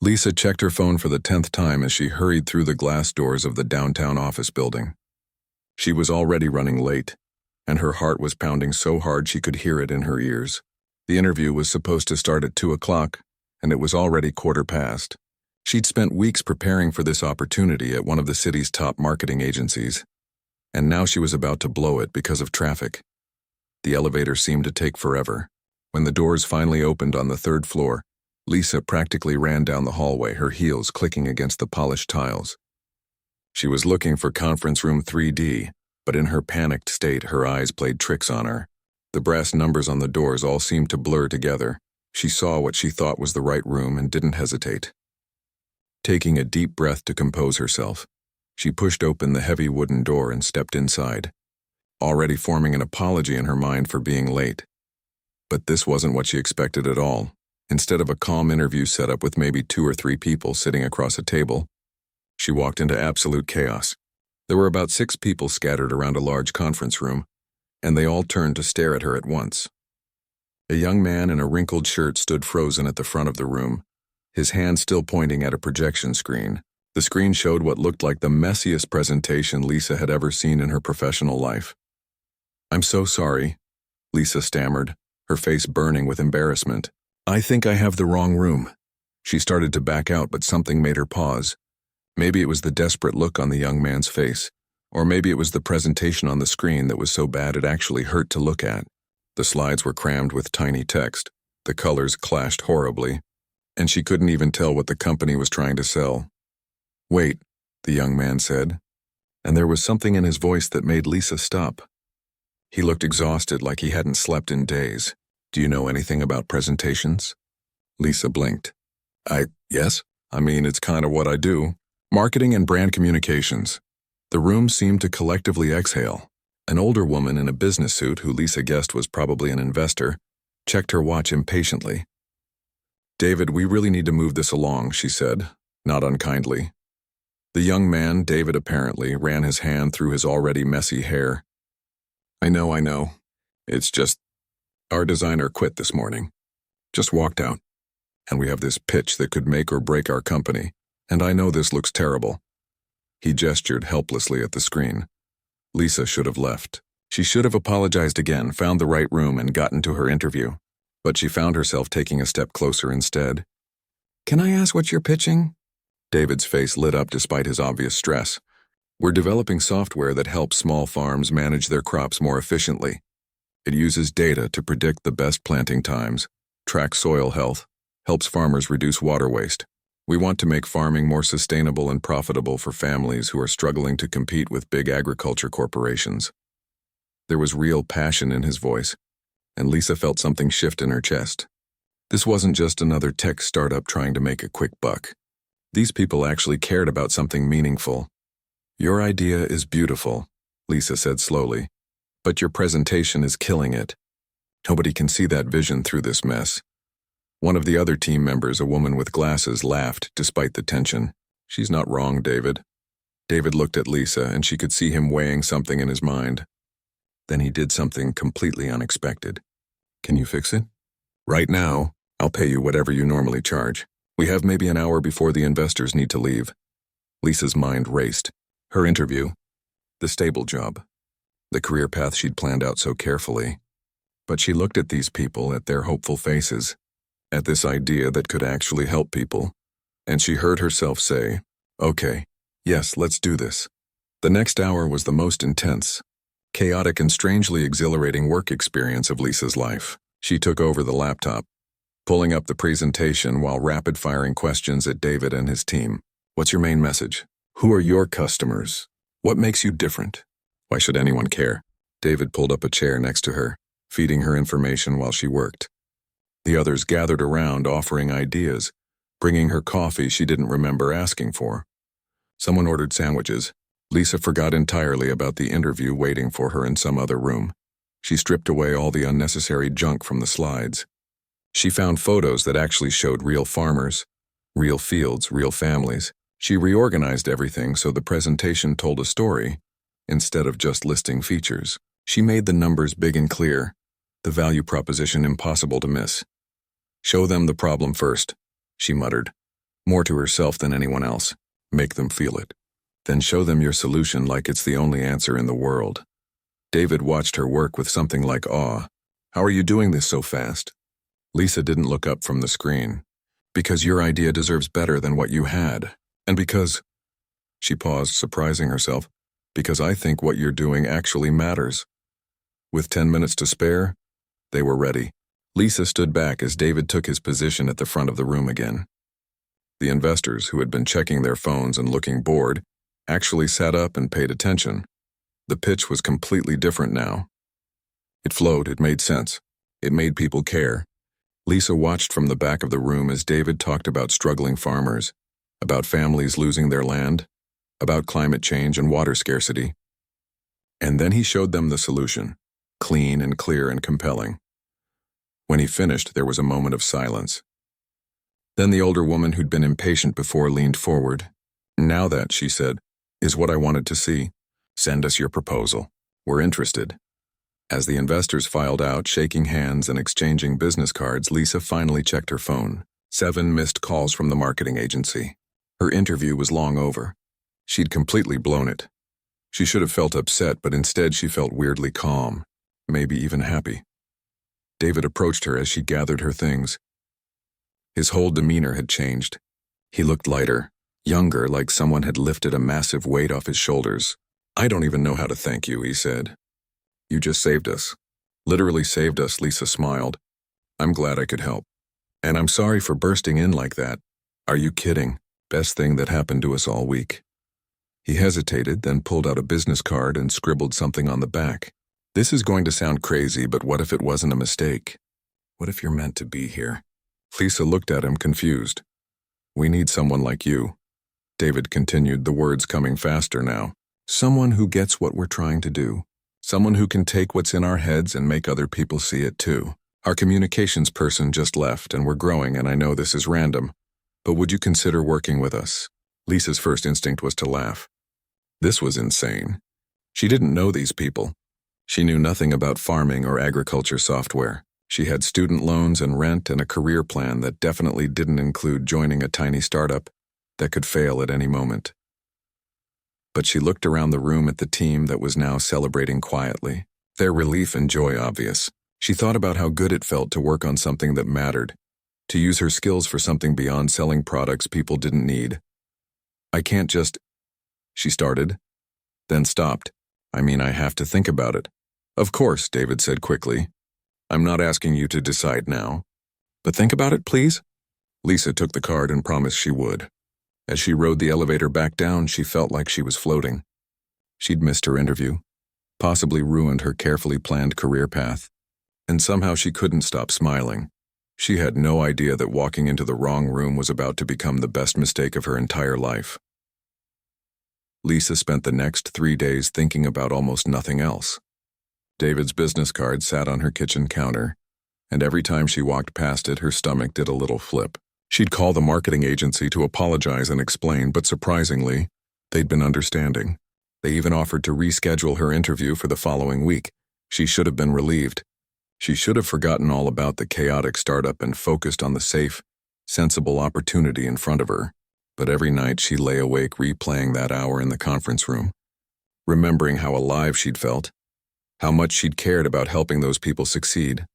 Lisa checked her phone for the 10th time as she hurried through the glass doors of the downtown office building. She was already running late, and her heart was pounding so hard she could hear it in her ears. The interview was supposed to start at 2 o'clock, and it was already 1:15. She'd spent weeks preparing for this opportunity at one of the city's top marketing agencies, and now she was about to blow it because of traffic. The elevator seemed to take forever. When the doors finally opened on the 3rd floor, Lisa practically ran down the hallway, her heels clicking against the polished tiles. She was looking for conference room 3D, but in her panicked state, her eyes played tricks on her. The brass numbers on the doors all seemed to blur together. She saw what she thought was the right room and didn't hesitate. Taking a deep breath to compose herself, she pushed open the heavy wooden door and stepped inside, already forming an apology in her mind for being late. But this wasn't what she expected at all. Instead of a calm interview setup with maybe 2 or 3 people sitting across a table, she walked into absolute chaos. There were about 6 people scattered around a large conference room, and they all turned to stare at her at once. A young man in a wrinkled shirt stood frozen at the front of the room, his hand still pointing at a projection screen. The screen showed what looked like the messiest presentation Lisa had ever seen in her professional life. "I'm so sorry," Lisa stammered, her face burning with embarrassment. "I think I have the wrong room." She started to back out, but something made her pause. Maybe it was the desperate look on the young man's face, or maybe it was the presentation on the screen that was so bad it actually hurt to look at. The slides were crammed with tiny text, the colors clashed horribly, and she couldn't even tell what the company was trying to sell. "Wait," the young man said, and there was something in his voice that made Lisa stop. He looked exhausted, like he hadn't slept in days. "Do you know anything about presentations?" Lisa blinked. Yes. I mean, it's kind of what I do. Marketing and brand communications." The room seemed to collectively exhale. An older woman in a business suit, who Lisa guessed was probably an investor, checked her watch impatiently. "David, we really need to move this along," she said, not unkindly. The young man, David apparently, ran his hand through his already messy hair. I know. It's just, our designer quit this morning. Just walked out. And we have this pitch that could make or break our company, and I know this looks terrible." He gestured helplessly at the screen. Lisa should have left. She should have apologized again, found the right room, and gotten to her interview. But she found herself taking a step closer instead. "Can I ask what you're pitching?" David's face lit up despite his obvious stress. "We're developing software that helps small farms manage their crops more efficiently. It uses data to predict the best planting times, track soil health, helps farmers reduce water waste. We want to make farming more sustainable and profitable for families who are struggling to compete with big agriculture corporations." There was real passion in his voice, and Lisa felt something shift in her chest. This wasn't just another tech startup trying to make a quick buck. These people actually cared about something meaningful. "Your idea is beautiful," Lisa said slowly, "but your presentation is killing it. Nobody can see that vision through this mess." One of the other team members, a woman with glasses, laughed despite the tension. "She's not wrong, David." David looked at Lisa, and she could see him weighing something in his mind. Then he did something completely unexpected. "Can you fix it?" "Right now, I'll pay you whatever you normally charge. We have maybe an hour before the investors need to leave." Lisa's mind raced. Her interview, the stable job, the career path she'd planned out so carefully. But she looked at these people, at their hopeful faces, at this idea that could actually help people, and she heard herself say, "Okay, yes, let's do this." The next hour was the most intense, chaotic, and strangely exhilarating work experience of Lisa's life. She took over the laptop, pulling up the presentation while rapid-firing questions at David and his team. "What's your main message? Who are your customers? What makes you different? Why should anyone care?" David pulled up a chair next to her, feeding her information while she worked. The others gathered around, offering ideas, bringing her coffee she didn't remember asking for. Someone ordered sandwiches. Lisa forgot entirely about the interview waiting for her in some other room. She stripped away all the unnecessary junk from the slides. She found photos that actually showed real farmers, real fields, real families. She reorganized everything so the presentation told a story instead of just listing features. She made the numbers big and clear, the value proposition impossible to miss. "Show them the problem first," she muttered. more to herself than anyone else. Make them feel it. Then show them your solution like it's the only answer in the world. David watched her work with something like awe. How are you doing this so fast? Lisa didn't look up from the screen. Because your idea deserves better than what you had. And because... She paused, surprising herself. Because I think what you're doing actually matters. With 10 minutes to spare, they were ready. Lisa stood back as David took his position at the front of the room again. The investors, who had been checking their phones and looking bored, actually sat up and paid attention. The pitch was completely different now. It flowed, it made sense. It made people care. Lisa watched from the back of the room as David talked about struggling farmers, about families losing their land, about climate change and water scarcity. And then he showed them the solution, clean and clear and compelling. When he finished, there was a moment of silence. Then the older woman who'd been impatient before leaned forward. Now that, she said, is what I wanted to see. Send us your proposal. We're interested. As the investors filed out, shaking hands and exchanging business cards, Lisa finally checked her phone. 7 missed calls from the marketing agency. Her interview was long over. She'd completely blown it. She should have felt upset, but instead she felt weirdly calm, maybe even happy. David approached her as she gathered her things. His whole demeanor had changed. He looked lighter, younger, like someone had lifted a massive weight off his shoulders. I don't even know how to thank you, he said. You just saved us. Literally saved us, Lisa smiled. I'm glad I could help. And I'm sorry for bursting in like that. Are you kidding? Best thing that happened to us all week. He hesitated, then pulled out a business card and scribbled something on the back. This is going to sound crazy, but what if it wasn't a mistake? What if you're meant to be here? Lisa looked at him, confused. We need someone like you. David continued, the words coming faster now. Someone who gets what we're trying to do. Someone who can take what's in our heads and make other people see it too. Our communications person just left and we're growing, and I know this is random, but would you consider working with us? Lisa's first instinct was to laugh. This was insane. She didn't know these people. She knew nothing about farming or agriculture software. She had student loans and rent and a career plan that definitely didn't include joining a tiny startup that could fail at any moment. But she looked around the room at the team that was now celebrating quietly, their relief and joy obvious. She thought about how good it felt to work on something that mattered, to use her skills for something beyond selling products people didn't need. I can't just... She started, then stopped. I have to think about it. Of course, David said quickly. I'm not asking you to decide now. But think about it, please. Lisa took the card and promised she would. As she rode the elevator back down, she felt like she was floating. She'd missed her interview, possibly ruined her carefully planned career path, and somehow she couldn't stop smiling. She had no idea that walking into the wrong room was about to become the best mistake of her entire life. Lisa spent the next 3 days thinking about almost nothing else. David's business card sat on her kitchen counter, and every time she walked past it, her stomach did a little flip. She'd call the marketing agency to apologize and explain, but surprisingly, they'd been understanding. They even offered to reschedule her interview for the following week. She should have been relieved. She should have forgotten all about the chaotic startup and focused on the safe, sensible opportunity in front of her. But every night she lay awake replaying that hour in the conference room, remembering how alive she'd felt, how much she'd cared about helping those people succeed.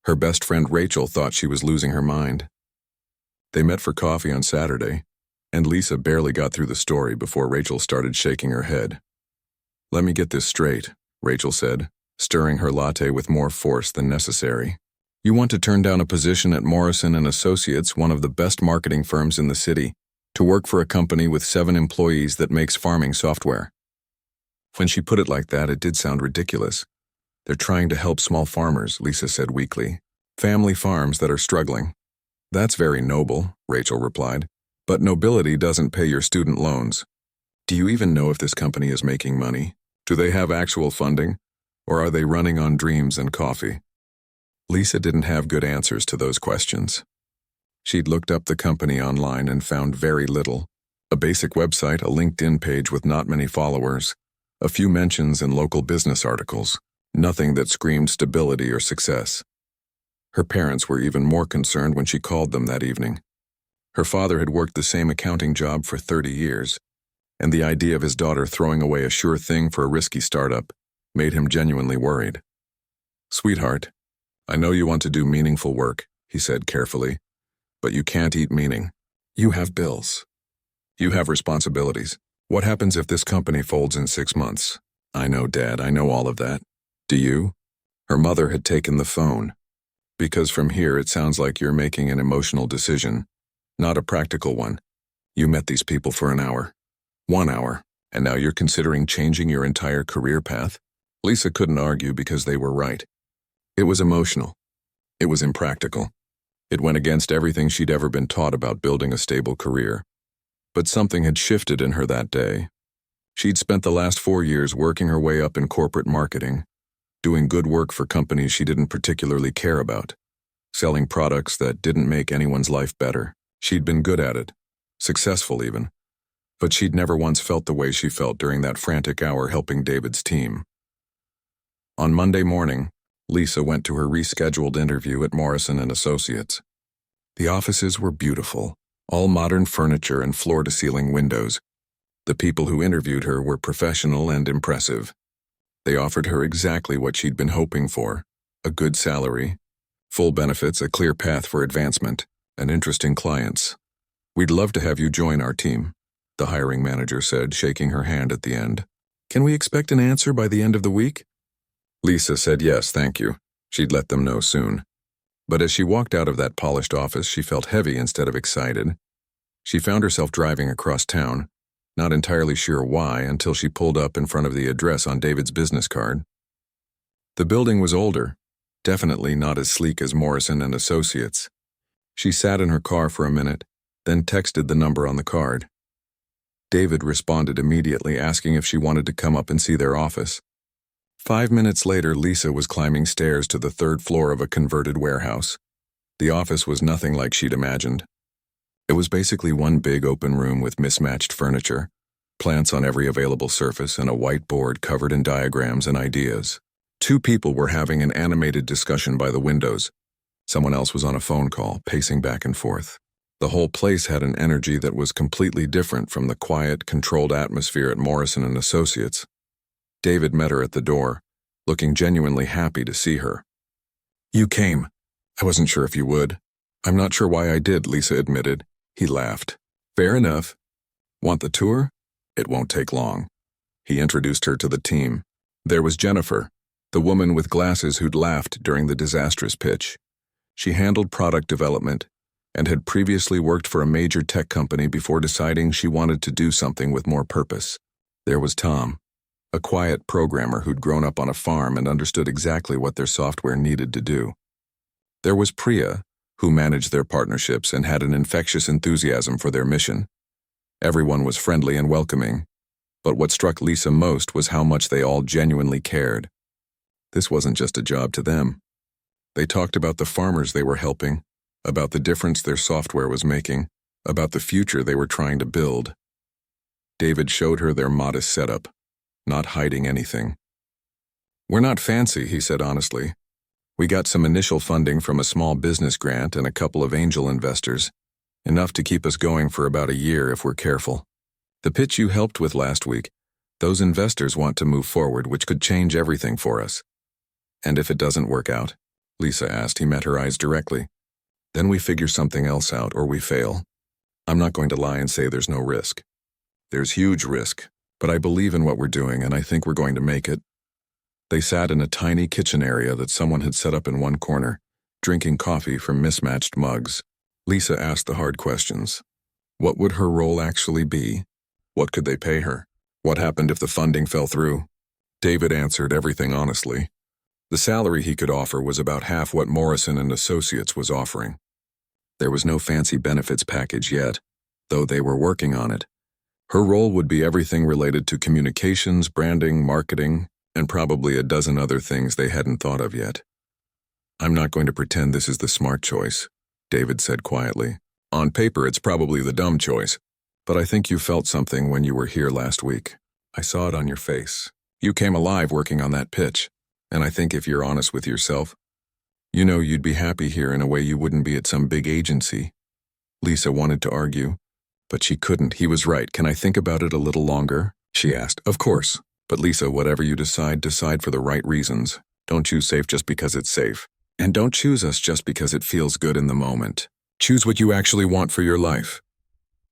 Her best friend Rachel thought she was losing her mind. They met for coffee on Saturday, and Lisa barely got through the story before Rachel started shaking her head. Let me get this straight, Rachel said, stirring her latte with more force than necessary. You want to turn down a position at Morrison & Associates, one of the best marketing firms in the city, to work for a company with 7 employees that makes farming software. When she put it like that, it did sound ridiculous. They're trying to help small farmers, Lisa said weakly. Family farms that are struggling. That's very noble, Rachel replied. But nobility doesn't pay your student loans. Do you even know if this company is making money? Do they have actual funding? Or are they running on dreams and coffee? Lisa didn't have good answers to those questions. She'd looked up the company online and found very little. A basic website, a LinkedIn page with not many followers, a few mentions in local business articles, nothing that screamed stability or success. Her parents were even more concerned when she called them that evening. Her father had worked the same accounting job for 30 years, and the idea of his daughter throwing away a sure thing for a risky startup made him genuinely worried. "Sweetheart, I know you want to do meaningful work," he said carefully, "but you can't eat meaning. You have bills. You have responsibilities. What happens if this company folds in 6 months? I know, Dad, I know all of that. Do you?" Her mother had taken the phone. "Because from here it sounds like you're making an emotional decision, not a practical one. You met these people for an hour. 1 hour, and now you're considering changing your entire career path?" Lisa couldn't argue because they were right. It was emotional. It was impractical. It went against everything she'd ever been taught about building a stable career. But something had shifted in her that day. She'd spent the last 4 years working her way up in corporate marketing, doing good work for companies she didn't particularly care about, selling products that didn't make anyone's life better. She'd been good at it, successful even, but she'd never once felt the way she felt during that frantic hour helping David's team. On Monday morning, Lisa went to her rescheduled interview at Morrison & Associates. The offices were beautiful, all modern furniture and floor-to-ceiling windows. The people who interviewed her were professional and impressive. They offered her exactly what she'd been hoping for: a good salary, full benefits, a clear path for advancement, and interesting clients. "We'd love to have you join our team," the hiring manager said, shaking her hand at the end. "Can we expect an answer by the end of the week?" Lisa said yes, thank you. She'd let them know soon. But as she walked out of that polished office, she felt heavy instead of excited. She found herself driving across town, not entirely sure why, until she pulled up in front of the address on David's business card. The building was older, definitely not as sleek as Morrison & Associates. She sat in her car for a minute, then texted the number on the card. David responded immediately, asking if she wanted to come up and see their office. 5 minutes later, Lisa was climbing stairs to the 3rd floor of a converted warehouse. The office was nothing like she'd imagined. It was basically one big open room with mismatched furniture, plants on every available surface, and a whiteboard covered in diagrams and ideas. 2 people were having an animated discussion by the windows. Someone else was on a phone call, pacing back and forth. The whole place had an energy that was completely different from the quiet, controlled atmosphere at Morrison & Associates. David met her at the door, looking genuinely happy to see her. "You came. I wasn't sure if you would." "I'm not sure why I did," Lisa admitted. He laughed. "Fair enough. Want the tour? It won't take long." He introduced her to the team. There was Jennifer, the woman with glasses who'd laughed during the disastrous pitch. She handled product development and had previously worked for a major tech company before deciding she wanted to do something with more purpose. There was Tom, a quiet programmer who'd grown up on a farm and understood exactly what their software needed to do. There was Priya, who managed their partnerships and had an infectious enthusiasm for their mission. Everyone was friendly and welcoming, but what struck Lisa most was how much they all genuinely cared. This wasn't just a job to them. They talked about the farmers they were helping, about the difference their software was making, about the future they were trying to build. David showed her their modest setup, not hiding anything. "We're not fancy," he said honestly. "We got some initial funding from a small business grant and a couple of angel investors, enough to keep us going for about a year if we're careful. The pitch you helped with last week, those investors want to move forward, which could change everything for us." "And if it doesn't work out?" Lisa asked. He met her eyes directly. "Then we figure something else out, or we fail. I'm not going to lie and say there's no risk. There's huge risk, but I believe in what we're doing and I think we're going to make it." They sat in a tiny kitchen area that someone had set up in one corner, drinking coffee from mismatched mugs. Lisa asked the hard questions. What would her role actually be? What could they pay her? What happened if the funding fell through? David answered everything honestly. The salary he could offer was about half what Morrison & Associates was offering. There was no fancy benefits package yet, though they were working on it. Her role would be everything related to communications, branding, marketing, and probably a dozen other things they hadn't thought of yet. "I'm not going to pretend this is the smart choice," David said quietly. "On paper, it's probably the dumb choice, but I think you felt something when you were here last week. I saw it on your face. You came alive working on that pitch, and I think if you're honest with yourself, you know you'd be happy here in a way you wouldn't be at some big agency. Lisa wanted to argue, but she couldn't. He was right. Can I think about it a little longer? She asked. Of course. But Lisa, whatever you decide, decide for the right reasons. Don't choose safe just because it's safe. And don't choose us just because it feels good in the moment. Choose what you actually want for your life.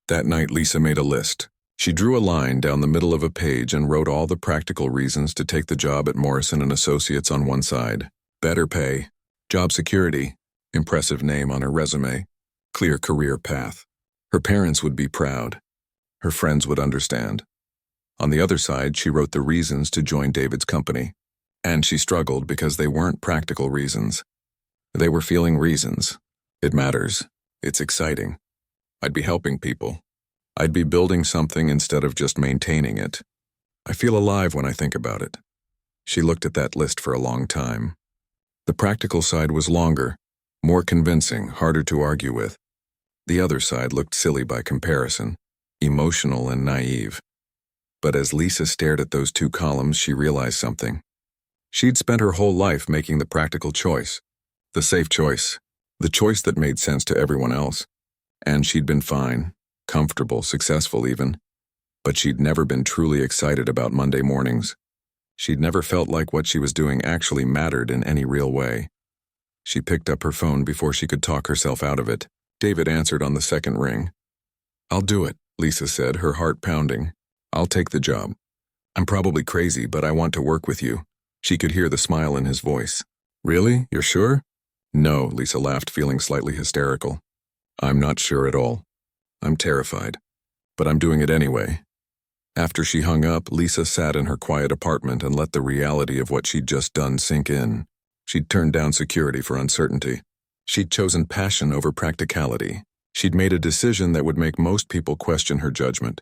That night, Lisa made a list. She drew a line down the middle of a page and wrote all the practical reasons to take the job at Morrison & Associates on one side. Better pay, job security, impressive name on her resume, clear career path. Her parents would be proud. Her friends would understand. On the other side, she wrote the reasons to join David's company. And she struggled because they weren't practical reasons. They were feeling reasons. It matters. It's exciting. I'd be helping people. I'd be building something instead of just maintaining it. I feel alive when I think about it. She looked at that list for a long time. The practical side was longer, more convincing, harder to argue with. The other side looked silly by comparison, emotional and naive. But as Lisa stared at those two columns, she realized something. She'd spent her whole life making the practical choice, the safe choice, the choice that made sense to everyone else. And she'd been fine, comfortable, successful even. But she'd never been truly excited about Monday mornings. She'd never felt like what she was doing actually mattered in any real way. She picked up her phone before she could talk herself out of it. David answered on the second ring. I'll do it, Lisa said, her heart pounding. I'll take the job. I'm probably crazy, but I want to work with you. She could hear the smile in his voice. Really? You're sure? No, Lisa laughed, feeling slightly hysterical. I'm not sure at all. I'm terrified. But I'm doing it anyway. After she hung up, Lisa sat in her quiet apartment and let the reality of what she'd just done sink in. She'd turned down security for uncertainty. She'd chosen passion over practicality. She'd made a decision that would make most people question her judgment.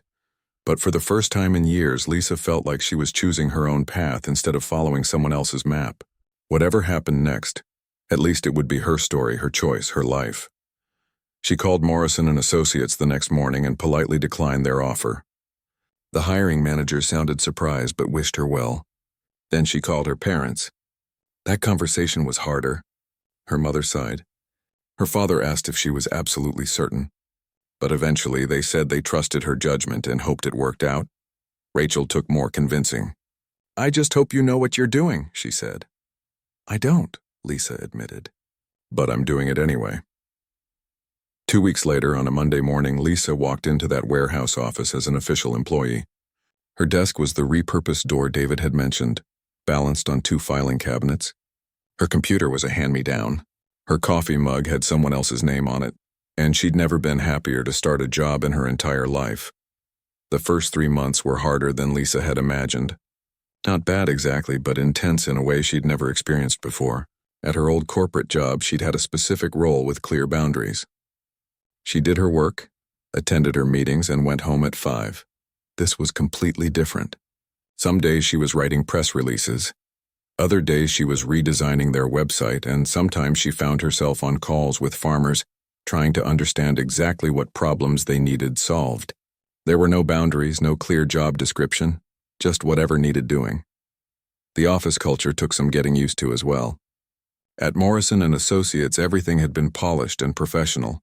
But for the first time in years, Lisa felt like she was choosing her own path instead of following someone else's map. Whatever happened next, at least it would be her story, her choice, her life. She called Morrison & Associates the next morning and politely declined their offer. The hiring manager sounded surprised but wished her well. Then she called her parents. That conversation was harder. Her mother sighed. Her father asked if she was absolutely certain. But eventually they said they trusted her judgment and hoped it worked out. Rachel took more convincing. I just hope you know what you're doing, she said. I don't, Lisa admitted. But I'm doing it anyway. 2 weeks later, on a Monday morning, Lisa walked into that warehouse office as an official employee. Her desk was the repurposed door David had mentioned, balanced on 2 filing cabinets. Her computer was a hand-me-down. Her coffee mug had someone else's name on it, and she'd never been happier to start a job in her entire life. The first 3 months were harder than Lisa had imagined. Not bad exactly, but intense in a way she'd never experienced before. At her old corporate job, she'd had a specific role with clear boundaries. She did her work, attended her meetings, and went home at 5. This was completely different. Some days she was writing press releases. Other days she was redesigning their website, and sometimes she found herself on calls with farmers, trying to understand exactly what problems they needed solved. There were no boundaries, no clear job description, just whatever needed doing. The office culture took some getting used to as well. At Morrison & Associates, everything had been polished and professional.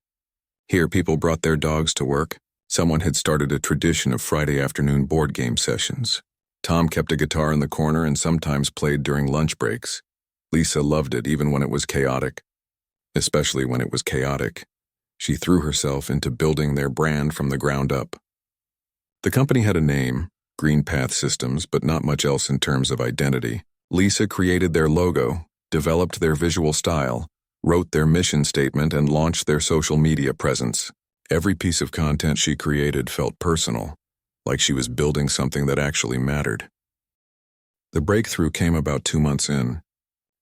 Here, people brought their dogs to work. Someone had started a tradition of Friday afternoon board game sessions. Tom kept a guitar in the corner and sometimes played during lunch breaks. Lisa loved it, even when it was chaotic. Especially when it was chaotic. She threw herself into building their brand from the ground up. The company had a name, Green Path Systems, but not much else in terms of identity. Lisa created their logo, developed their visual style, wrote their mission statement, and launched their social media presence. Every piece of content she created felt personal, like she was building something that actually mattered. The breakthrough came about 2 months in.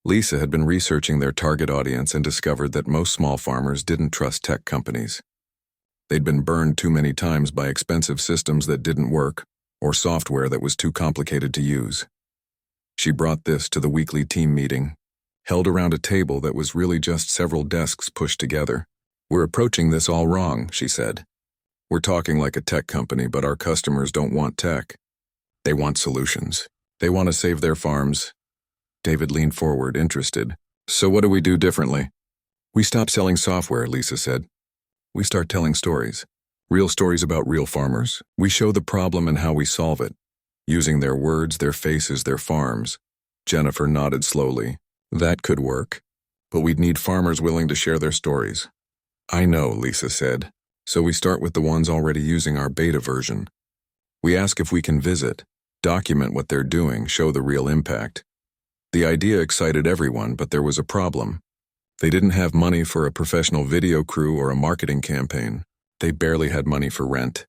Lisa had been researching their target audience and discovered that most small farmers didn't trust tech companies. They'd been burned too many times by expensive systems that didn't work, or software that was too complicated to use. She brought this to the weekly team meeting, held around a table that was really just several desks pushed together. We're approaching this all wrong, she said. We're talking like a tech company, but our customers don't want tech. They want solutions. They want to save their farms. David leaned forward, interested. So what do we do differently? We stopped selling software, Lisa said. We start telling stories. Real stories about real farmers. We show the problem and how we solve it, using their words, their faces, their farms. Jennifer nodded slowly. That could work, but we'd need farmers willing to share their stories. I know, Lisa said. So we start with the ones already using our beta version. We ask if we can visit, document what they're doing, show the real impact. The idea excited everyone, but there was a problem. They didn't have money for a professional video crew or a marketing campaign. They barely had money for rent.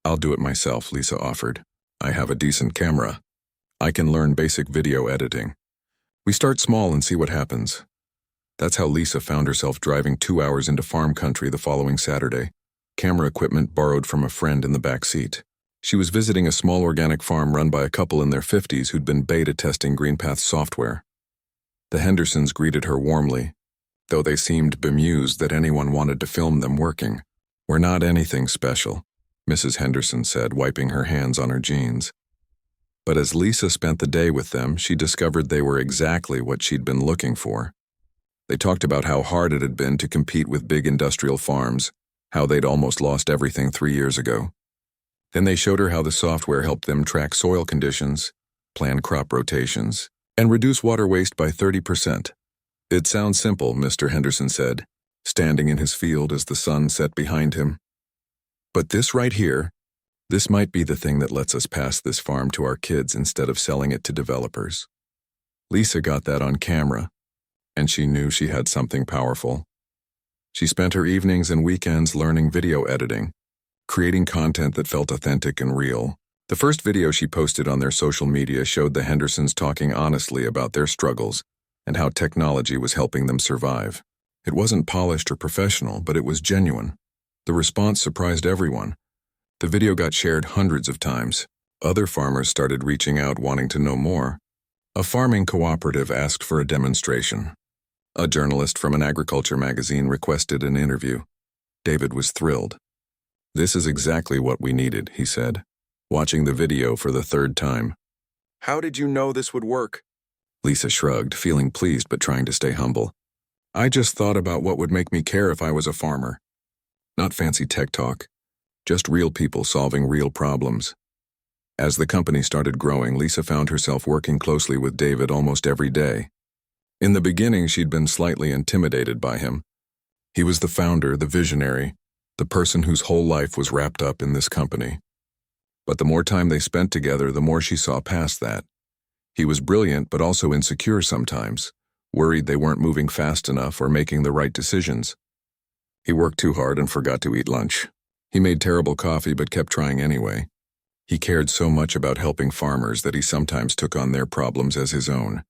I'll do it myself, Lisa offered. I have a decent camera. I can learn basic video editing. We start small and see what happens. That's how Lisa found herself driving 2 hours into farm country the following Saturday. Camera equipment borrowed from a friend in the back seat. She was visiting a small organic farm run by a couple in their 50s who'd been beta testing GreenPath's software. The Hendersons greeted her warmly, though they seemed bemused that anyone wanted to film them working. We're not anything special, Mrs. Henderson said, wiping her hands on her jeans. But as Lisa spent the day with them, she discovered they were exactly what she'd been looking for. They talked about how hard it had been to compete with big industrial farms, how they'd almost lost everything 3 years ago. Then they showed her how the software helped them track soil conditions, plan crop rotations, and reduce water waste by 30%. It sounds simple, Mr. Henderson said, standing in his field as the sun set behind him. But this right here, this might be the thing that lets us pass this farm to our kids instead of selling it to developers. Lisa got that on camera, and she knew she had something powerful. She spent her evenings and weekends learning video editing, creating content that felt authentic and real. The first video she posted on their social media showed the Hendersons talking honestly about their struggles and how technology was helping them survive. It wasn't polished or professional, but it was genuine. The response surprised everyone. The video got shared hundreds of times. Other farmers started reaching out wanting to know more. A farming cooperative asked for a demonstration. A journalist from an agriculture magazine requested an interview. David was thrilled. This is exactly what we needed, he said, watching the video for the third time. How did you know this would work? Lisa shrugged, feeling pleased but trying to stay humble. I just thought about what would make me care if I was a farmer. Not fancy tech talk, just real people solving real problems. As the company started growing, Lisa found herself working closely with David almost every day. In the beginning, she'd been slightly intimidated by him. He was the founder, the visionary, the person whose whole life was wrapped up in this company. But the more time they spent together, the more she saw past that. He was brilliant, but also insecure sometimes, worried they weren't moving fast enough or making the right decisions. He worked too hard and forgot to eat lunch. He made terrible coffee but kept trying anyway. He cared so much about helping farmers that he sometimes took on their problems as his own.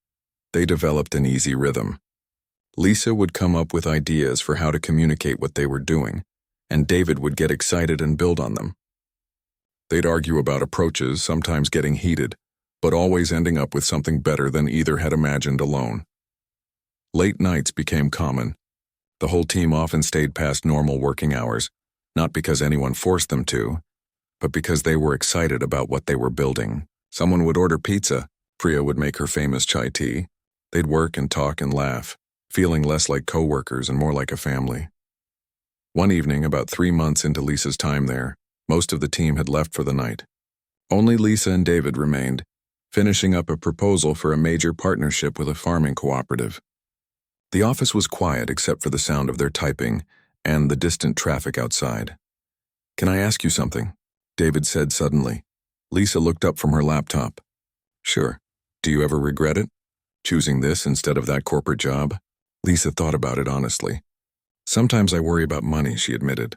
They developed an easy rhythm. Lisa would come up with ideas for how to communicate what they were doing, and David would get excited and build on them. They'd argue about approaches, sometimes getting heated, but always ending up with something better than either had imagined alone. Late nights became common. The whole team often stayed past normal working hours, not because anyone forced them to, but because they were excited about what they were building. Someone would order pizza, Priya would make her famous chai tea. They'd work and talk and laugh, feeling less like co-workers and more like a family. One evening, about 3 months into Lisa's time there, most of the team had left for the night. Only Lisa and David remained, finishing up a proposal for a major partnership with a farming cooperative. The office was quiet except for the sound of their typing and the distant traffic outside. Can I ask you something? David said suddenly. Lisa looked up from her laptop. Sure. Do you ever regret it? Choosing this instead of that corporate job? Lisa thought about it honestly. Sometimes I worry about money, she admitted.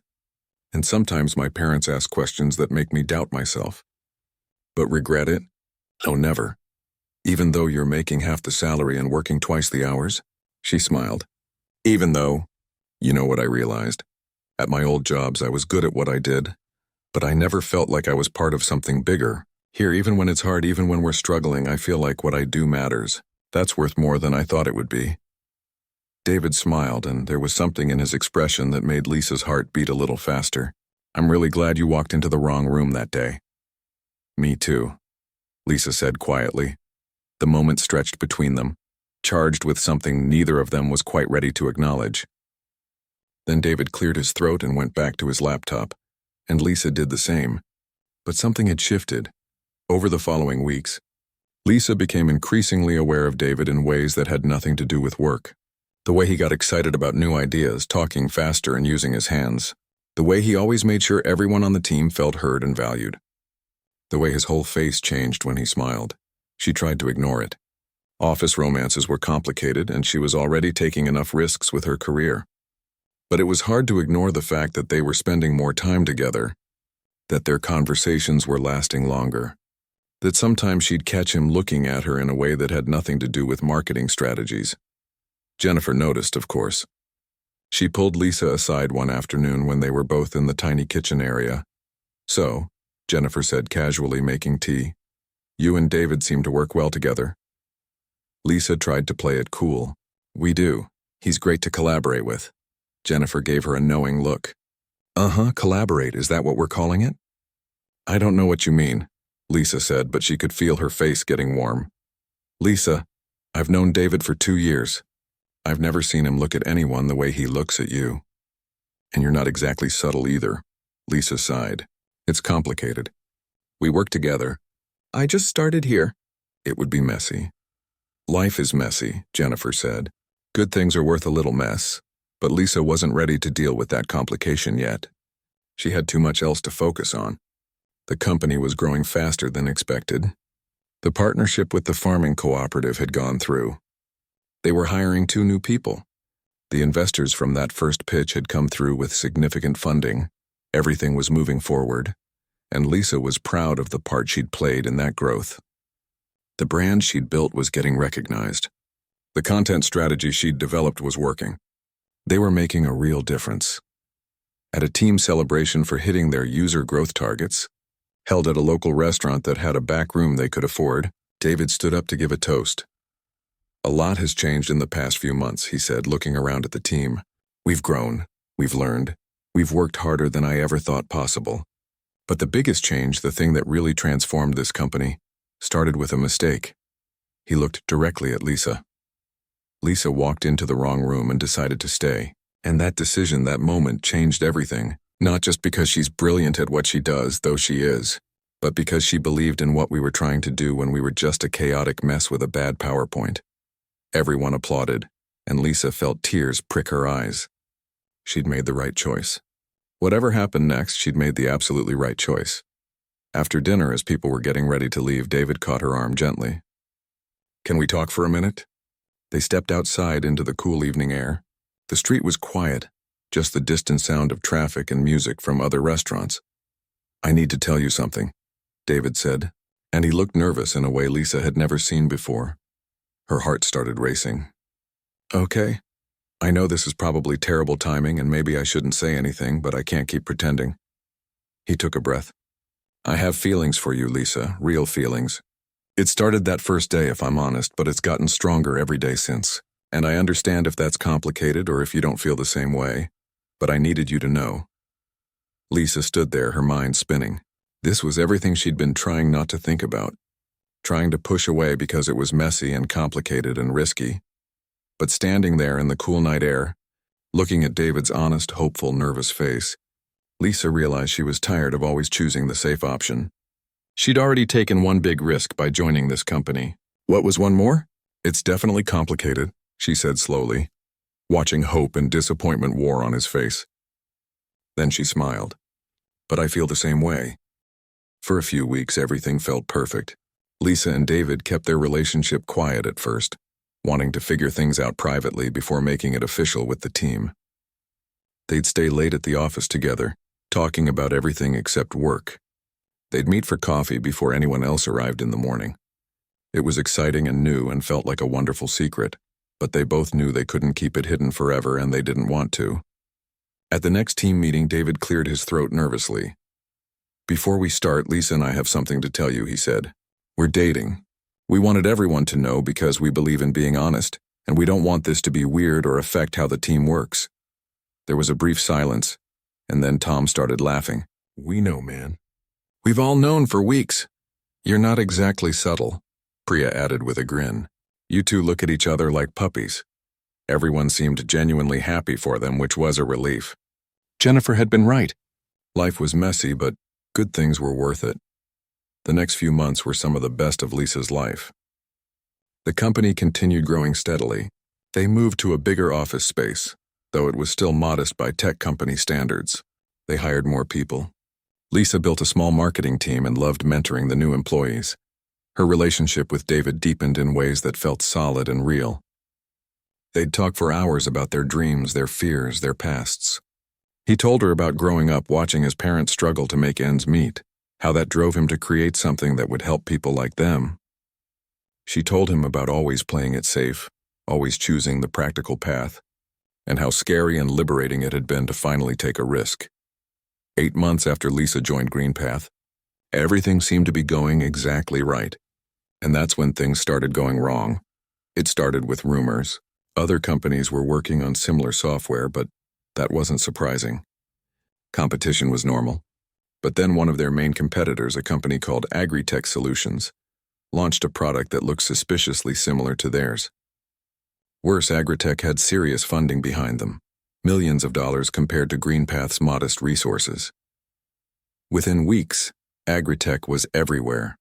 And sometimes my parents ask questions that make me doubt myself. But regret it? Oh, never. Even though you're making half the salary and working twice the hours? She smiled. Even though, you know what I realized? At my old jobs, I was good at what I did, but I never felt like I was part of something bigger. Here, even when it's hard, even when we're struggling, I feel like what I do matters. That's worth more than I thought it would be. David smiled, and there was something in his expression that made Lisa's heart beat a little faster. I'm really glad you walked into the wrong room that day. Me too, Lisa said quietly. The moment stretched between them, charged with something neither of them was quite ready to acknowledge. Then David cleared his throat and went back to his laptop, and Lisa did the same. But something had shifted. Over the following weeks, Lisa became increasingly aware of David in ways that had nothing to do with work. The way he got excited about new ideas, talking faster and using his hands. The way he always made sure everyone on the team felt heard and valued. The way his whole face changed when he smiled. She tried to ignore it. Office romances were complicated, and she was already taking enough risks with her career. But it was hard to ignore the fact that they were spending more time together, that their conversations were lasting longer, that sometimes she'd catch him looking at her in a way that had nothing to do with marketing strategies. Jennifer noticed, of course. She pulled Lisa aside one afternoon when they were both in the tiny kitchen area. "So," Jennifer said casually, making tea, "you and David seem to work well together." Lisa tried to play it cool. "We do. He's great to collaborate with." Jennifer gave her a knowing look. Collaborate, is that what we're calling it? "I don't know what you mean," Lisa said, but she could feel her face getting warm. "Lisa, I've known David for 2 years. I've never seen him look at anyone the way he looks at you. And you're not exactly subtle either." Lisa sighed. "It's complicated. We work together. I just started here. It would be messy." "Life is messy," Jennifer said. "Good things are worth a little mess." But Lisa wasn't ready to deal with that complication yet. She had too much else to focus on. The company was growing faster than expected. The partnership with the farming cooperative had gone through. They were hiring 2 new people. The investors from that first pitch had come through with significant funding. Everything was moving forward, and Lisa was proud of the part she'd played in that growth. The brand she'd built was getting recognized. The content strategy she'd developed was working. They were making a real difference. At a team celebration for hitting their user growth targets, held at a local restaurant that had a back room they could afford, David stood up to give a toast. "A lot has changed in the past few months," he said, looking around at the team. "We've grown, we've learned, we've worked harder than I ever thought possible. But the biggest change, the thing that really transformed this company, started with a mistake." He looked directly at Lisa. Lisa walked into the wrong room and decided to stay. And that decision, that moment, changed everything. Not just because she's brilliant at what she does, though she is, but because she believed in what we were trying to do when we were just a chaotic mess with a bad PowerPoint. Everyone applauded, and Lisa felt tears prick her eyes. She'd made the right choice. Whatever happened next, she'd made the absolutely right choice. After dinner, as people were getting ready to leave, David caught her arm gently. "Can we talk for a minute?" They stepped outside into the cool evening air. The street was quiet, just the distant sound of traffic and music from other restaurants. "I need to tell you something," David said, and he looked nervous in a way Lisa had never seen before. Her heart started racing. "Okay. I know this is probably terrible timing and maybe I shouldn't say anything, but I can't keep pretending." He took a breath. "I have feelings for you, Lisa, real feelings. It started that first day, if I'm honest, but it's gotten stronger every day since. And I understand if that's complicated or if you don't feel the same way, but I needed you to know." Lisa stood there, her mind spinning. This was everything she'd been trying not to think about, trying to push away because it was messy and complicated and risky. But standing there in the cool night air, looking at David's honest, hopeful, nervous face, Lisa realized she was tired of always choosing the safe option. She'd already taken one big risk by joining this company. What was one more? "It's definitely complicated," she said slowly, watching hope and disappointment war on his face. Then she smiled. "But I feel the same way." For a few weeks, everything felt perfect. Lisa and David kept their relationship quiet at first, wanting to figure things out privately before making it official with the team. They'd stay late at the office together, talking about everything except work. They'd meet for coffee before anyone else arrived in the morning. It was exciting and new and felt like a wonderful secret, but they both knew they couldn't keep it hidden forever and they didn't want to. At the next team meeting, David cleared his throat nervously. "Before we start, Lisa and I have something to tell you," he said. "We're dating. We wanted everyone to know because we believe in being honest, and we don't want this to be weird or affect how the team works." There was a brief silence, and then Tom started laughing. "We know, man. We've all known for weeks." "You're not exactly subtle," Priya added with a grin. "You two look at each other like puppies." Everyone seemed genuinely happy for them, which was a relief. Jennifer had been right. Life was messy, but good things were worth it. The next few months were some of the best of Lisa's life. The company continued growing steadily. They moved to a bigger office space, though it was still modest by tech company standards. They hired more people. Lisa built a small marketing team and loved mentoring the new employees. Her relationship with David deepened in ways that felt solid and real. They'd talk for hours about their dreams, their fears, their pasts. He told her about growing up watching his parents struggle to make ends meet, how that drove him to create something that would help people like them. She told him about always playing it safe, always choosing the practical path, and how scary and liberating it had been to finally take a risk. 8 months after Lisa joined GreenPath, everything seemed to be going exactly right. And that's when things started going wrong. It started with rumors. Other companies were working on similar software, but that wasn't surprising. Competition was normal. But then one of their main competitors, a company called Agritech Solutions, launched a product that looked suspiciously similar to theirs. Worse, Agritech had serious funding behind them, millions of dollars compared to GreenPath's modest resources. Within weeks, Agritech was everywhere.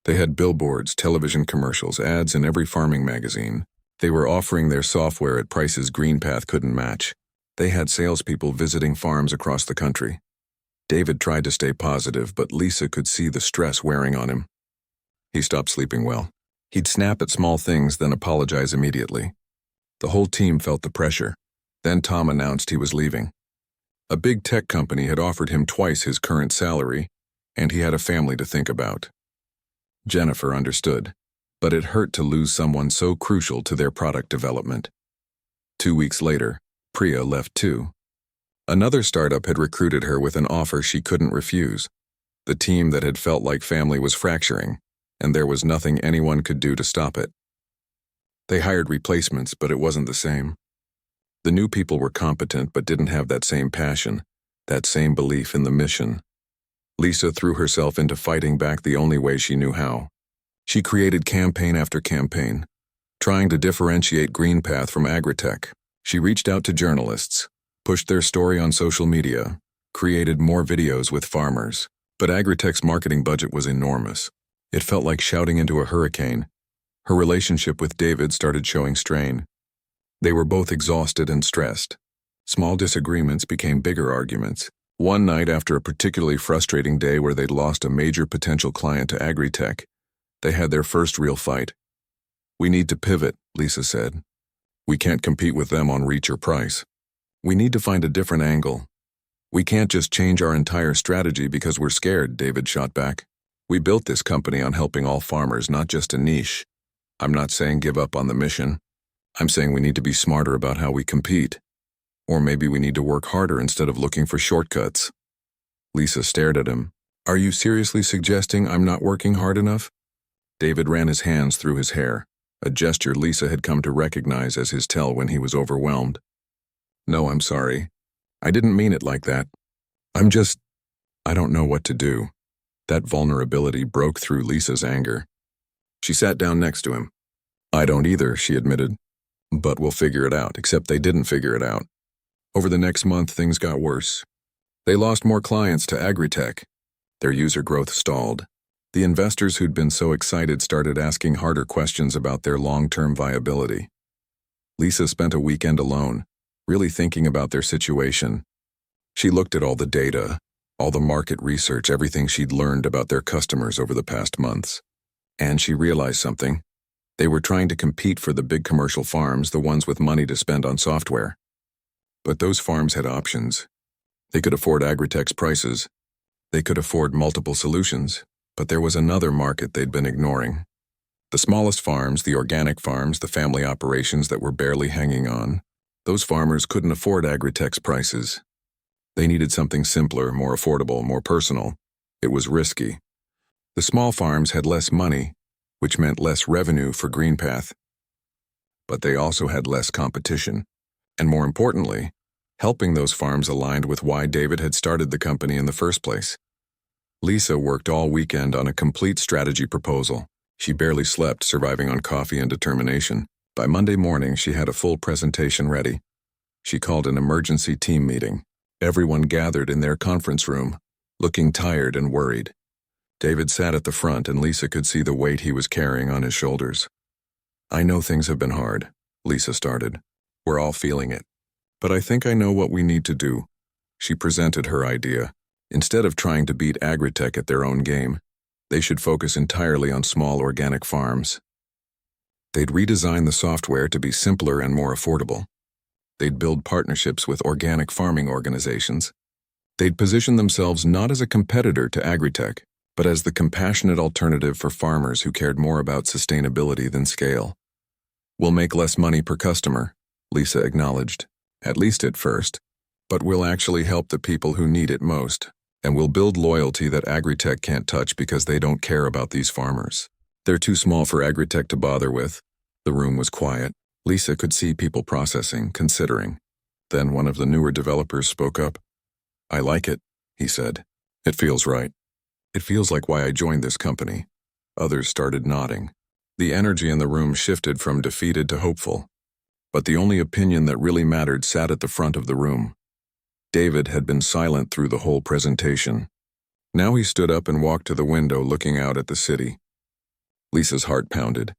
They had billboards, television commercials, ads in every farming magazine. They were offering their software at prices GreenPath couldn't match. They had salespeople visiting farms across the country. David tried to stay positive, but Lisa could see the stress wearing on him. He stopped sleeping well. He'd snap at small things, then apologize immediately. The whole team felt the pressure. Then Tom announced he was leaving. A big tech company had offered him twice his current salary, and he had a family to think about. Jennifer understood, but it hurt to lose someone so crucial to their product development. 2 weeks later, Priya left too. Another startup had recruited her with an offer she couldn't refuse. The team that had felt like family was fracturing, and there was nothing anyone could do to stop it. They hired replacements, but it wasn't the same. The new people were competent but didn't have that same passion, that same belief in the mission. Lisa threw herself into fighting back the only way she knew how. She created campaign after campaign, trying to differentiate GreenPath from Agritech. She reached out to journalists, pushed their story on social media, created more videos with farmers. But Agritech's marketing budget was enormous. It felt like shouting into a hurricane. Her relationship with David started showing strain. They were both exhausted and stressed. Small disagreements became bigger arguments. One night, after a particularly frustrating day where they'd lost a major potential client to Agritech, they had their first real fight. "We need to pivot," Lisa said. "We can't compete with them on reach or price. We need to find a different angle. We can't just change our entire strategy because we're scared," David shot back. "We built this company on helping all farmers, not just a niche. I'm not saying give up on the mission. I'm saying we need to be smarter about how we compete. Or maybe we need to work harder instead of looking for shortcuts." Lisa stared at him. "Are you seriously suggesting I'm not working hard enough?" David ran his hands through his hair, a gesture Lisa had come to recognize as his tell when he was overwhelmed. "No, I'm sorry. I didn't mean it like that. I don't know what to do." That vulnerability broke through Lisa's anger. She sat down next to him. "I don't either," she admitted. "But we'll figure it out," except they didn't figure it out. Over the next month, things got worse. They lost more clients to Agritech. Their user growth stalled. The investors who'd been so excited started asking harder questions about their long-term viability. Lisa spent a weekend alone, really thinking about their situation. She looked at all the data, all the market research, everything she'd learned about their customers over the past months. And she realized something. They were trying to compete for the big commercial farms, the ones with money to spend on software. But those farms had options. They could afford Agritech's prices. They could afford multiple solutions. But there was another market they'd been ignoring. The smallest farms, the organic farms, the family operations that were barely hanging on. Those farmers couldn't afford Agritech's prices. They needed something simpler, more affordable, more personal. It was risky. The small farms had less money, which meant less revenue for GreenPath. But they also had less competition. And more importantly, helping those farms aligned with why David had started the company in the first place. Lisa worked all weekend on a complete strategy proposal. She barely slept, surviving on coffee and determination. By Monday morning, she had a full presentation ready. She called an emergency team meeting. Everyone gathered in their conference room, looking tired and worried. David sat at the front and Lisa could see the weight he was carrying on his shoulders. "I know things have been hard," Lisa started. "We're all feeling it. But I think I know what we need to do." She presented her idea. Instead of trying to beat agritech at their own game, they should focus entirely on small organic farms. They'd redesign the software to be simpler and more affordable. They'd build partnerships with organic farming organizations. They'd position themselves not as a competitor to agritech, but as the compassionate alternative for farmers who cared more about sustainability than scale. "We'll make less money per customer," Lisa acknowledged, "at least at first, but we'll actually help the people who need it most, and we'll build loyalty that agritech can't touch because they don't care about these farmers. They're too small for agritech to bother with." The room was quiet. Lisa could see people processing, considering. Then one of the newer developers spoke up. "I like it," he said. "It feels right. It feels like why I joined this company." Others started nodding. The energy in the room shifted from defeated to hopeful. But the only opinion that really mattered sat at the front of the room. David had been silent through the whole presentation. Now he stood up and walked to the window looking out at the city. Lisa's heart pounded.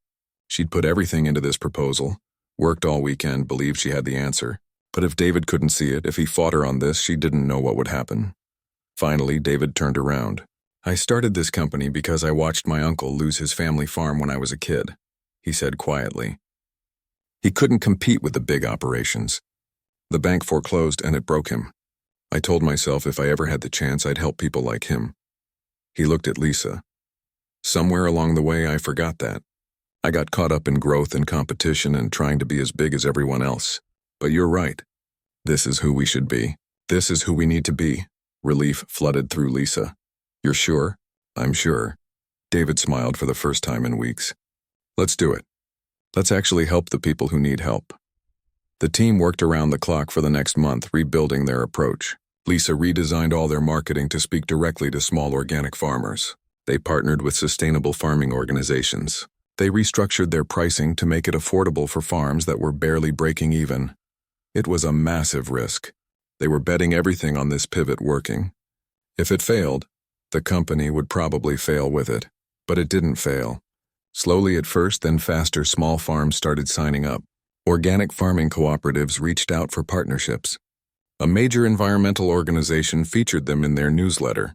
She'd put everything into this proposal, worked all weekend, believed she had the answer. But if David couldn't see it, if he fought her on this, she didn't know what would happen. Finally, David turned around. "I started this company because I watched my uncle lose his family farm when I was a kid," he said quietly. "He couldn't compete with the big operations. The bank foreclosed and it broke him. I told myself if I ever had the chance, I'd help people like him." He looked at Lisa. "Somewhere along the way, I forgot that. I got caught up in growth and competition and trying to be as big as everyone else. But you're right. This is who we should be. This is who we need to be." Relief flooded through Lisa. "You're sure?" "I'm sure." David smiled for the first time in weeks. "Let's do it. Let's actually help the people who need help." The team worked around the clock for the next month, rebuilding their approach. Lisa redesigned all their marketing to speak directly to small organic farmers. They partnered with sustainable farming organizations. They restructured their pricing to make it affordable for farms that were barely breaking even. It was a massive risk. They were betting everything on this pivot working. If it failed, the company would probably fail with it. But it didn't fail. Slowly at first, then faster, small farms started signing up. Organic farming cooperatives reached out for partnerships. A major environmental organization featured them in their newsletter.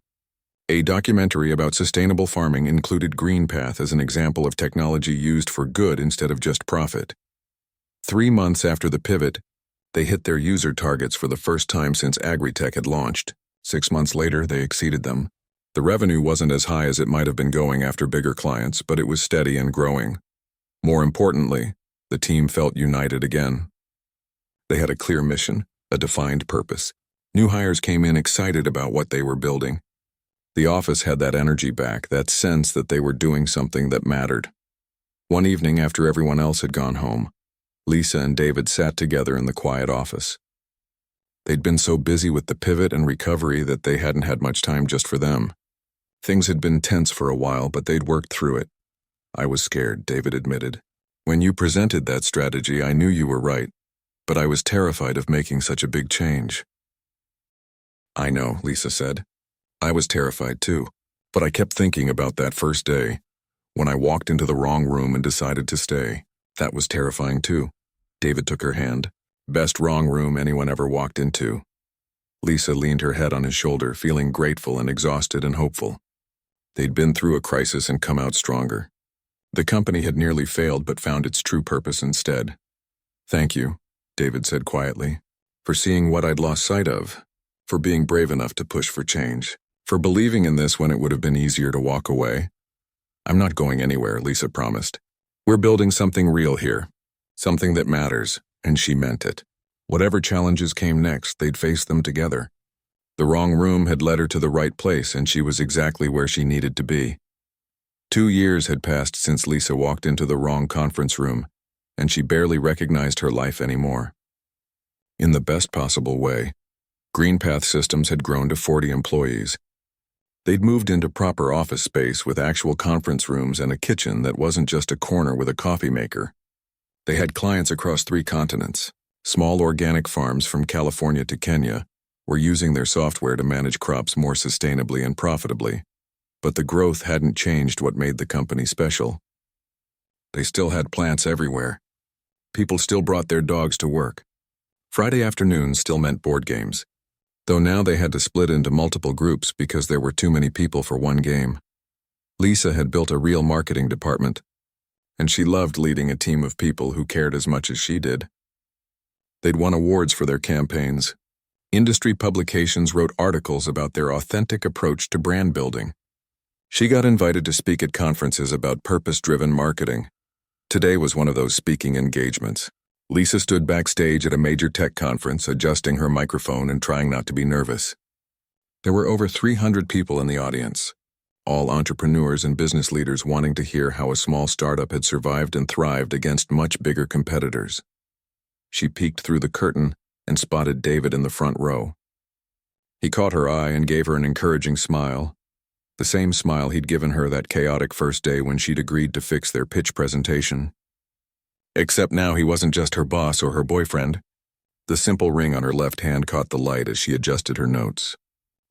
A documentary about sustainable farming included GreenPath as an example of technology used for good instead of just profit. 3 months after the pivot, they hit their user targets for the first time since agritech had launched. 6 months later, they exceeded them. The revenue wasn't as high as it might have been going after bigger clients, but it was steady and growing. More importantly, the team felt united again. They had a clear mission, a defined purpose. New hires came in excited about what they were building. The office had that energy back, that sense that they were doing something that mattered. One evening after everyone else had gone home, Lisa and David sat together in the quiet office. They'd been so busy with the pivot and recovery that they hadn't had much time just for them. Things had been tense for a while, but they'd worked through it. "I was scared," David admitted. "When you presented that strategy, I knew you were right, but I was terrified of making such a big change." "I know," Lisa said. "I was terrified too, but I kept thinking about that first day, when I walked into the wrong room and decided to stay. That was terrifying too." David took her hand. "Best wrong room anyone ever walked into." Lisa leaned her head on his shoulder, feeling grateful and exhausted and hopeful. They'd been through a crisis and come out stronger. The company had nearly failed but found its true purpose instead. "Thank you," David said quietly, "for seeing what I'd lost sight of, for being brave enough to push for change, for believing in this when it would have been easier to walk away." "I'm not going anywhere," Lisa promised. "We're building something real here, something that matters," and she meant it. Whatever challenges came next, they'd face them together. The wrong room had led her to the right place, and she was exactly where she needed to be. 2 years had passed since Lisa walked into the wrong conference room, and she barely recognized her life anymore. In the best possible way, GreenPath Systems had grown to 40 employees. They'd moved into proper office space with actual conference rooms and a kitchen that wasn't just a corner with a coffee maker. They had clients across 3 continents. Small organic farms from California to Kenya were using their software to manage crops more sustainably and profitably. But the growth hadn't changed what made the company special. They still had plants everywhere. People still brought their dogs to work. Friday afternoons still meant board games, though now they had to split into multiple groups because there were too many people for one game. Lisa had built a real marketing department, and she loved leading a team of people who cared as much as she did. They'd won awards for their campaigns. Industry publications wrote articles about their authentic approach to brand building. She got invited to speak at conferences about purpose-driven marketing. Today was one of those speaking engagements. Lisa stood backstage at a major tech conference, adjusting her microphone and trying not to be nervous. There were over 300 people in the audience, all entrepreneurs and business leaders wanting to hear how a small startup had survived and thrived against much bigger competitors. She peeked through the curtain and spotted David in the front row. He caught her eye and gave her an encouraging smile, the same smile he'd given her that chaotic first day when she'd agreed to fix their pitch presentation. Except now he wasn't just her boss or her boyfriend. The simple ring on her left hand caught the light as she adjusted her notes.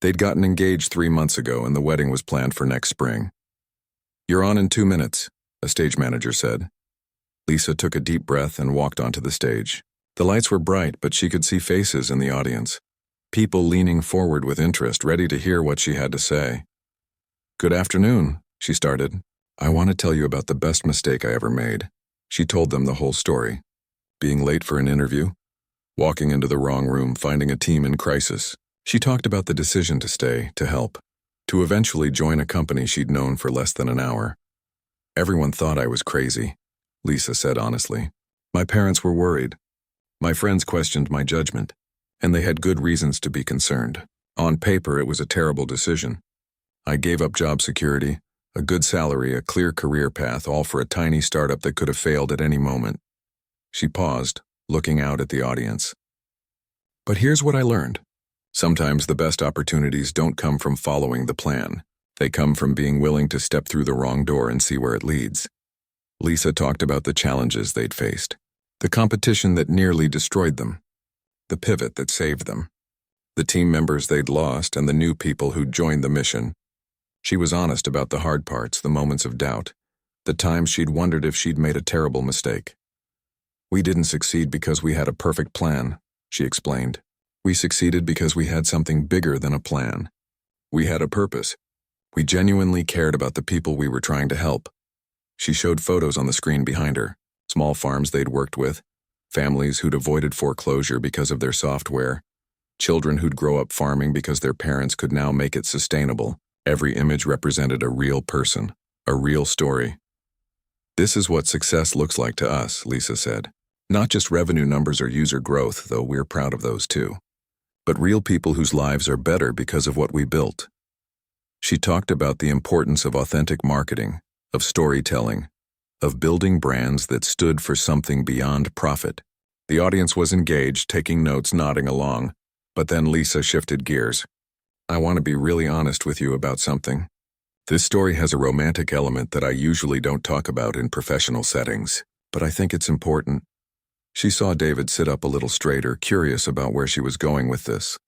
They'd gotten engaged 3 months ago and the wedding was planned for next spring. "You're on in 2 minutes," a stage manager said. Lisa took a deep breath and walked onto the stage. The lights were bright, but she could see faces in the audience. People leaning forward with interest, ready to hear what she had to say. "Good afternoon," she started. "I want to tell you about the best mistake I ever made." She told them the whole story. Being late for an interview, walking into the wrong room, finding a team in crisis. She talked about the decision to stay, to help, to eventually join a company she'd known for less than an hour. "Everyone thought I was crazy," Lisa said honestly. "My parents were worried. My friends questioned my judgment, and they had good reasons to be concerned. On paper, it was a terrible decision. I gave up job security, a good salary, a clear career path, all for a tiny startup that could have failed at any moment." She paused, looking out at the audience. "But here's what I learned. Sometimes the best opportunities don't come from following the plan. They come from being willing to step through the wrong door and see where it leads." Lisa talked about the challenges they'd faced, the competition that nearly destroyed them, the pivot that saved them, the team members they'd lost, and the new people who'd joined the mission. She was honest about the hard parts, the moments of doubt, the times she'd wondered if she'd made a terrible mistake. "We didn't succeed because we had a perfect plan," she explained. "We succeeded because we had something bigger than a plan. We had a purpose. We genuinely cared about the people we were trying to help." She showed photos on the screen behind her, small farms they'd worked with, families who'd avoided foreclosure because of their software, children who'd grow up farming because their parents could now make it sustainable. Every image represented a real person, a real story. "This is what success looks like to us," Lisa said. "Not just revenue numbers or user growth, though we're proud of those too, but real people whose lives are better because of what we built." She talked about the importance of authentic marketing, of storytelling, of building brands that stood for something beyond profit. The audience was engaged, taking notes, nodding along, but then Lisa shifted gears. "I want to be really honest with you about something. This story has a romantic element that I usually don't talk about in professional settings, but I think it's important." She saw David sit up a little straighter, curious about where she was going with this.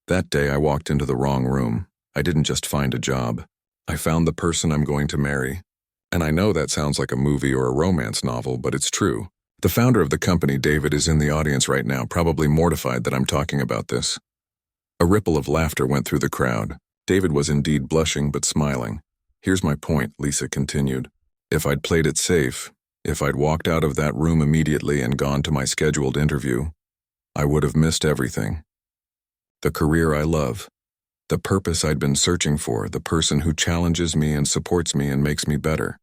"That day I walked into the wrong room. I didn't just find a job. I found the person I'm going to marry. And I know that sounds like a movie or a romance novel, but it's true. The founder of the company, David, is in the audience right now, probably mortified that I'm talking about this." A ripple of laughter went through the crowd. David was indeed blushing but smiling. "Here's my point," Lisa continued. "If I'd played it safe, if I'd walked out of that room immediately and gone to my scheduled interview, I would have missed everything. The career I love, the purpose I'd been searching for, the person who challenges me and supports me and makes me better."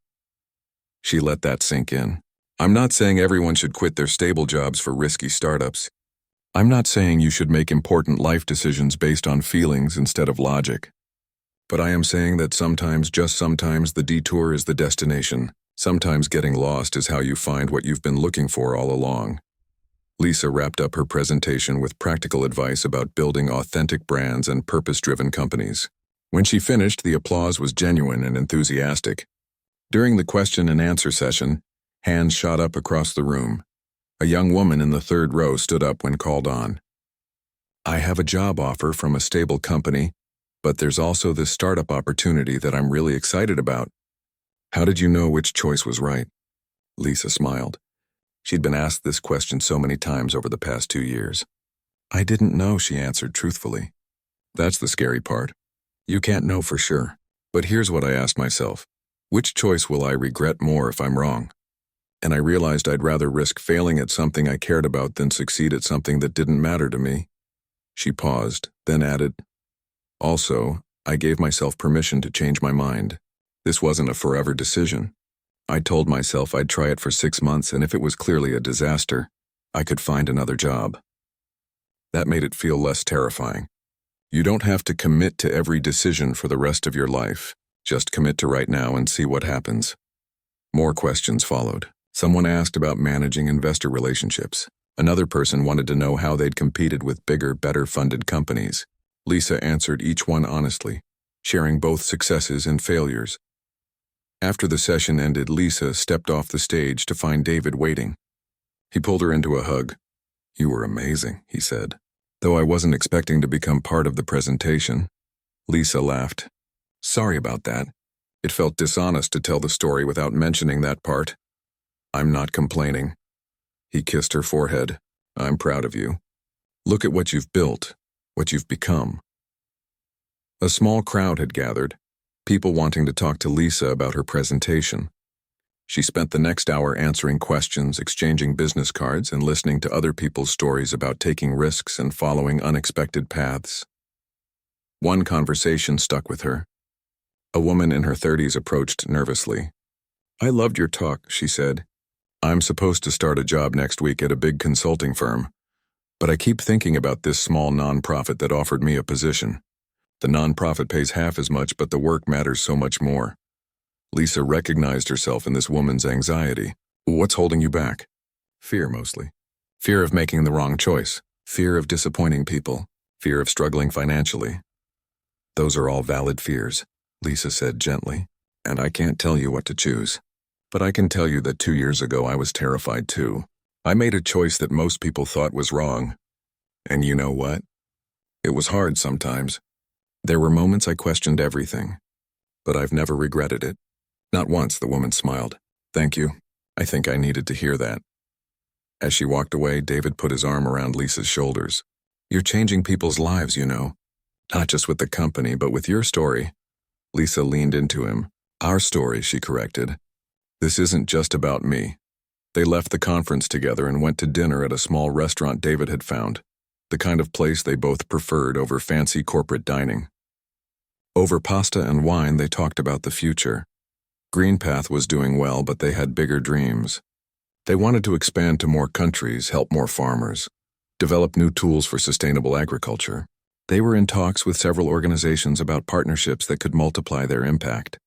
She let that sink in. "I'm not saying everyone should quit their stable jobs for risky startups. I'm not saying you should make important life decisions based on feelings instead of logic. But I am saying that sometimes, just sometimes, the detour is the destination. Sometimes getting lost is how you find what you've been looking for all along." Lisa wrapped up her presentation with practical advice about building authentic brands and purpose-driven companies. When she finished, the applause was genuine and enthusiastic. During the question and answer session, hands shot up across the room. A young woman in the third row stood up when called on. I have a job offer from a stable company, but there's also this startup opportunity that I'm really excited about. How did you know which choice was right? Lisa smiled. She'd been asked this question so many times over the past 2 years. I didn't know, she answered truthfully. That's the scary part. You can't know for sure. But here's what I asked myself. Which choice will I regret more if I'm wrong? And I realized I'd rather risk failing at something I cared about than succeed at something that didn't matter to me. She paused, then added, also, I gave myself permission to change my mind. This wasn't a forever decision. I told myself I'd try it for 6 months, and if it was clearly a disaster, I could find another job. That made it feel less terrifying. You don't have to commit to every decision for the rest of your life. Just commit to right now and see what happens. More questions followed. Someone asked about managing investor relationships. Another person wanted to know how they'd competed with bigger, better-funded companies. Lisa answered each one honestly, sharing both successes and failures. After the session ended, Lisa stepped off the stage to find David waiting. He pulled her into a hug. You were amazing, he said. Though I wasn't expecting to become part of the presentation. Lisa laughed. Sorry about that. It felt dishonest to tell the story without mentioning that part. I'm not complaining. He kissed her forehead. I'm proud of you. Look at what you've built, what you've become. A small crowd had gathered, people wanting to talk to Lisa about her presentation. She spent the next hour answering questions, exchanging business cards, and listening to other people's stories about taking risks and following unexpected paths. One conversation stuck with her. A woman in her 30s approached nervously. I loved your talk, she said. I'm supposed to start a job next week at a big consulting firm, but I keep thinking about this small nonprofit that offered me a position. The nonprofit pays half as much, but the work matters so much more. Lisa recognized herself in this woman's anxiety. What's holding you back? Fear, mostly. Fear of making the wrong choice. Fear of disappointing people. Fear of struggling financially. Those are all valid fears, Lisa said gently, and I can't tell you what to choose. But I can tell you that 2 years ago I was terrified too. I made a choice that most people thought was wrong. And you know what? It was hard sometimes. There were moments I questioned everything. But I've never regretted it. Not once, the woman smiled. Thank you. I think I needed to hear that. As she walked away, David put his arm around Lisa's shoulders. You're changing people's lives, you know. Not just with the company, but with your story. Lisa leaned into him. Our story, she corrected. This isn't just about me. They left the conference together and went to dinner at a small restaurant David had found, the kind of place they both preferred over fancy corporate dining. Over pasta and wine, they talked about the future. Greenpath was doing well, but they had bigger dreams. They wanted to expand to more countries, help more farmers, develop new tools for sustainable agriculture. They were in talks with several organizations about partnerships that could multiply their impact.